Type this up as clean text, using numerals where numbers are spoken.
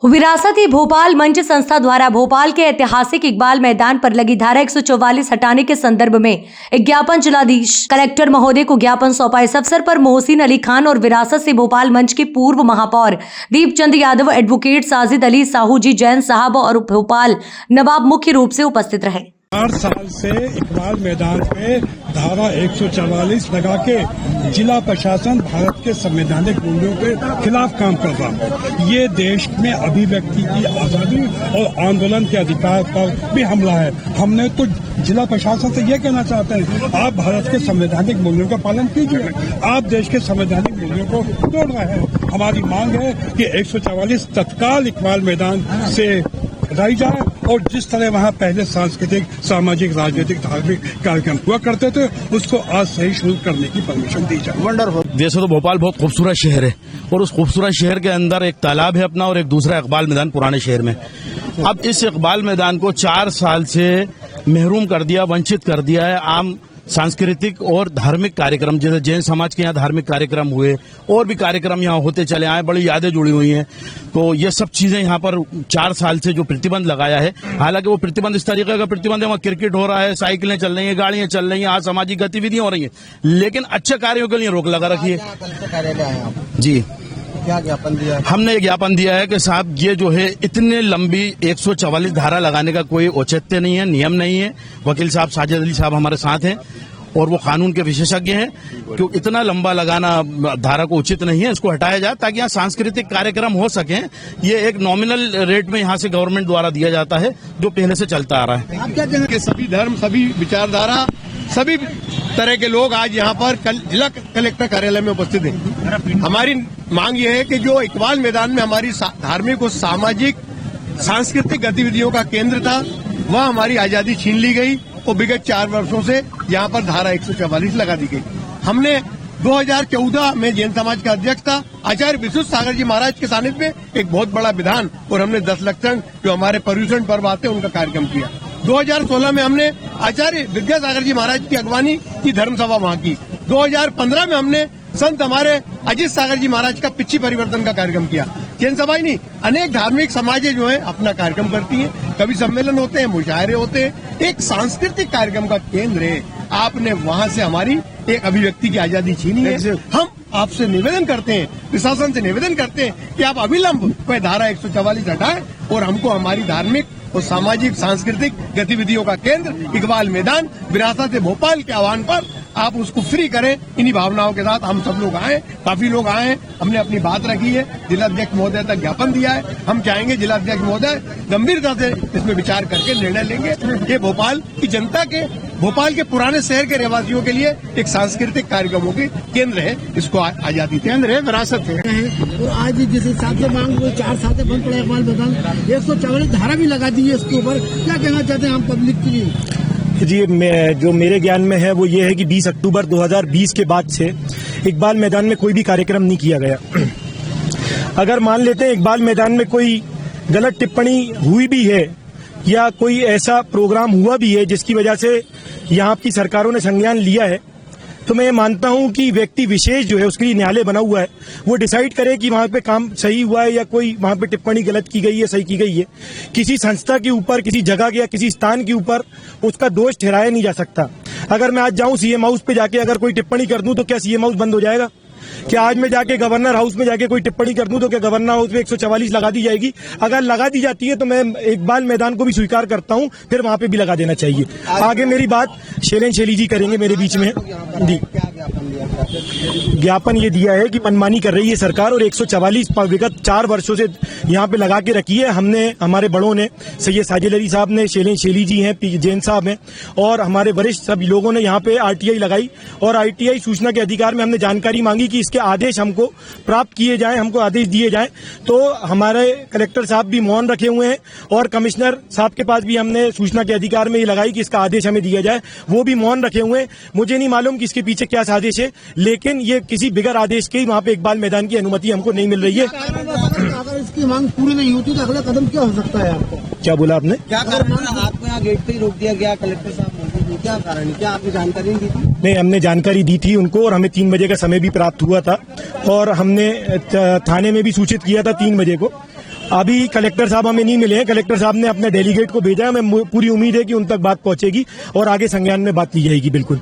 विरासत-ए भोपाल मंच संस्था द्वारा भोपाल के ऐतिहासिक इकबाल मैदान पर लगी धारा 144 हटाने के संदर्भ में एक ज्ञापन जिलाधीश कलेक्टर महोदय को ज्ञापन सौंपा। इस अवसर पर मोहसिन अली खान और विरासत से भोपाल मंच के पूर्व महापौर दीपचंद यादव, एडवोकेट साजिद अली साहू जी जैन साहब और भोपाल नवाब मुख्य रूप से उपस्थित रहे। 4 साल से इकबाल मैदान पे धारा 144 लगा के जिला प्रशासन भारत के संवैधानिक मूल्यों के खिलाफ काम कर रहा है। ये देश में अभिव्यक्ति की आजादी और आंदोलन के अधिकार पर भी हमला है। हमने तो जिला प्रशासन से ये कहना चाहते हैं, आप भारत के संवैधानिक मूल्यों का पालन कीजिए। आप देश के संवैधानिक मूल्यों को तोड़ रहे हैं। हमारी मांग है कि 144 तत्काल इकबाल मैदान से हटाई जाए और जिस तरह वहाँ पहले सांस्कृतिक, सामाजिक, राजनीतिक, धार्मिक कार्यक्रम हुआ करते थे, उसको आज से ही शुरू करने की परमिशन दी जाए। वंडरफुल। वैसे तो भोपाल बहुत खूबसूरत शहर है और उस खूबसूरत शहर के अंदर एक तालाब है अपना और एक दूसरा इकबाल मैदान पुराने शहर में। अब इस इकबाल मैदान को 4 साल से महरूम कर दिया, वंचित कर दिया है। आम सांस्कृतिक और धार्मिक कार्यक्रम, जैसे जैन समाज के यहाँ धार्मिक कार्यक्रम हुए और भी कार्यक्रम यहाँ होते चले आए, बड़ी यादें जुड़ी हुई हैं। तो ये सब चीजें यहाँ पर 4 साल से जो प्रतिबंध लगाया है, हालांकि वो प्रतिबंध इस तरीके का प्रतिबंध है, वहाँ क्रिकेट हो रहा है, साइकिलें चल रही हैं, गाड़ियां चल रही हैं, असामाजिक गतिविधियां हो रही हैं, लेकिन अच्छे कार्यों के लिए रोक लगा रखी है। जी, क्या ज्ञापन दिया है? हमने ज्ञापन दिया है कि साहब ये जो है इतने लंबी 144 धारा लगाने का कोई औचित्य नहीं है, नियम नहीं है। वकील साहब साजिद अली साहब हमारे साथ हैं और वो कानून के विशेषज्ञ हैं, क्योंकि इतना लंबा लगाना धारा को उचित नहीं है। इसको हटाया जाए ताकि यहाँ सांस्कृतिक कार्यक्रम हो सके। ये एक नॉमिनल रेट में यहाँ से गवर्नमेंट द्वारा दिया जाता है, जो पहले से चलता आ रहा है। आप क्या कहेंगे? सभी धर्म, सभी विचारधारा, सभी तरह के लोग आज यहाँ पर जिला कलेक्टर कार्यालय में उपस्थित हैं। हमारी मांग ये है कि जो इकबाल मैदान में हमारी धार्मिक और सामाजिक सांस्कृतिक गतिविधियों का केंद्र था, वह हमारी आजादी छीन ली गई और विगत 4 वर्षों से यहाँ पर धारा 144 लगा दी गई। हमने 2014 में जैन समाज का अध्यक्ष था, आचार्य विश्व सागर जी महाराज के सानिध्य में एक बहुत बड़ा विधान और हमने 10 लक्षण जो हमारे पर्यूषण पर्व आते हैं उनका कार्यक्रम किया। 2016 में हमने आचार्य विद्यासागर जी महाराज की अगवानी की धर्म सभा वहाँ की। 2015 में हमने संत हमारे अजित सागर जी महाराज का पिछी परिवर्तन का कार्यक्रम किया। जैन सभा ही नहीं, अनेक धार्मिक समाजें जो है अपना कार्यक्रम करती हैं, कभी सम्मेलन होते हैं, मुशायरे होते हैं, एक सांस्कृतिक कार्यक्रम का केंद्र है। आपने वहाँ से हमारी एक अभिव्यक्ति की आजादी छीनी है। हम आपसे निवेदन करते हैं, प्रशासन से निवेदन करते हैं कि आप अविलंब कोई धारा 144 हटाएं और हमको हमारी धार्मिक और सामाजिक सांस्कृतिक गतिविधियों का केंद्र इकबाल मैदान विरासत भोपाल के आह्वान पर आप उसको फ्री करें। इन्हीं भावनाओं के साथ हम सब लोग आए, काफी लोग आए हैं, हमने अपनी बात रखी है, जिलाध्यक्ष महोदय तक ज्ञापन दिया है। हम चाहेंगे जिलाध्यक्ष महोदय गंभीरता से इसमें विचार करके निर्णय लेंगे। ये भोपाल की जनता के, भोपाल के पुराने शहर के रहवासियों के लिए एक सांस्कृतिक कार्यक्रमों के केंद्र है, इसको आजादी केंद्र है, विरासत है। और आज जिस हिसाब से मांग हुई 4 साल से बंद पड़ा इकबाल मैदान, 144 धारा भी लगा दी है इसके ऊपर, क्या कहना चाहते हैं हम पब्लिक के लिए? जी, जो मेरे ज्ञान में है वो ये है कि 20 अक्टूबर 2020 के बाद से इकबाल मैदान में कोई भी कार्यक्रम नहीं किया गया। अगर मान लेते हैं इकबाल मैदान में कोई गलत टिप्पणी हुई भी है या कोई ऐसा प्रोग्राम हुआ भी है जिसकी वजह से यहाँ की सरकारों ने संज्ञान लिया है, तो मैं ये मानता हूँ कि व्यक्ति विशेष जो है उसके लिए न्यायालय बना हुआ है, वो डिसाइड करे कि वहाँ पे काम सही हुआ है या कोई वहाँ पे टिप्पणी गलत की गई है, सही की गई है। किसी संस्था के ऊपर, किसी जगह के या किसी स्थान के ऊपर उसका दोष ठहराया नहीं जा सकता। अगर मैं आज जाऊँ सीएम हाउस पे जाके अगर कोई टिप्पणी कर दूं तो क्या सीएम हाउस बंद हो जाएगा? क्या आज मैं जाके गवर्नर हाउस में जाके कोई टिप्पणी कर दूं तो क्या गवर्नर हाउस में 144 लगा दी जाएगी? अगर लगा दी जाती है तो मैं इकबाल मैदान को भी स्वीकार करता हूं, फिर वहां पे भी लगा देना चाहिए। आगे मेरी बात शैलेन शेली जी करेंगे मेरे बीच में। जी, ज्ञापन ये दिया है कि मनमानी कर रही है सरकार और 144 विगत 4 वर्षों से यहाँ पे लगा के रखी है। हमने, हमारे बड़ों ने, सैयद साजिद अली साहब ने, शैलेन शेली जी हैं, जैन साहब हैं और हमारे वरिष्ठ सभी लोगों ने यहाँ पे आरटीआई लगाई और आरटीआई सूचना के अधिकार में हमने जानकारी मांगी कि इसके आदेश हमको प्राप्त किए जाएं, हमको आदेश दिए जाएं। तो हमारे कलेक्टर साहब भी मौन रखे हुए हैं और कमिश्नर साहब के पास भी हमने सूचना के अधिकार में ये लगाई कि इसका आदेश हमें दिया जाए, वो भी मौन रखे हुए हैं। मुझे नहीं मालूम कि इसके पीछे क्या साजिश है, लेकिन ये किसी बिगर आदेश के ही वहाँ पे इकबाल मैदान की अनुमति हमको नहीं मिल रही है। अगर इसकी मांग पूरी नहीं होती तो अगला कदम क्या हो सकता है आपको? क्या बोला आपने? क्या कारण आपको यहाँ गेट पे ही रोक दिया गया? कलेक्टर साहब, क्या कारण, क्या आपने जानकारी दी थी? नहीं, हमने जानकारी दी थी उनको और हमें 3 बजे का समय भी प्राप्त हुआ था और हमने थाने में भी सूचित किया था 3 बजे को अभी कलेक्टर साहब हमें नहीं मिले हैं। कलेक्टर साहब ने अपने डेलीगेट को भेजा है। हमें पूरी उम्मीद है कि उन तक बात पहुंचेगी और आगे संज्ञान में बात ली जाएगी। बिल्कुल।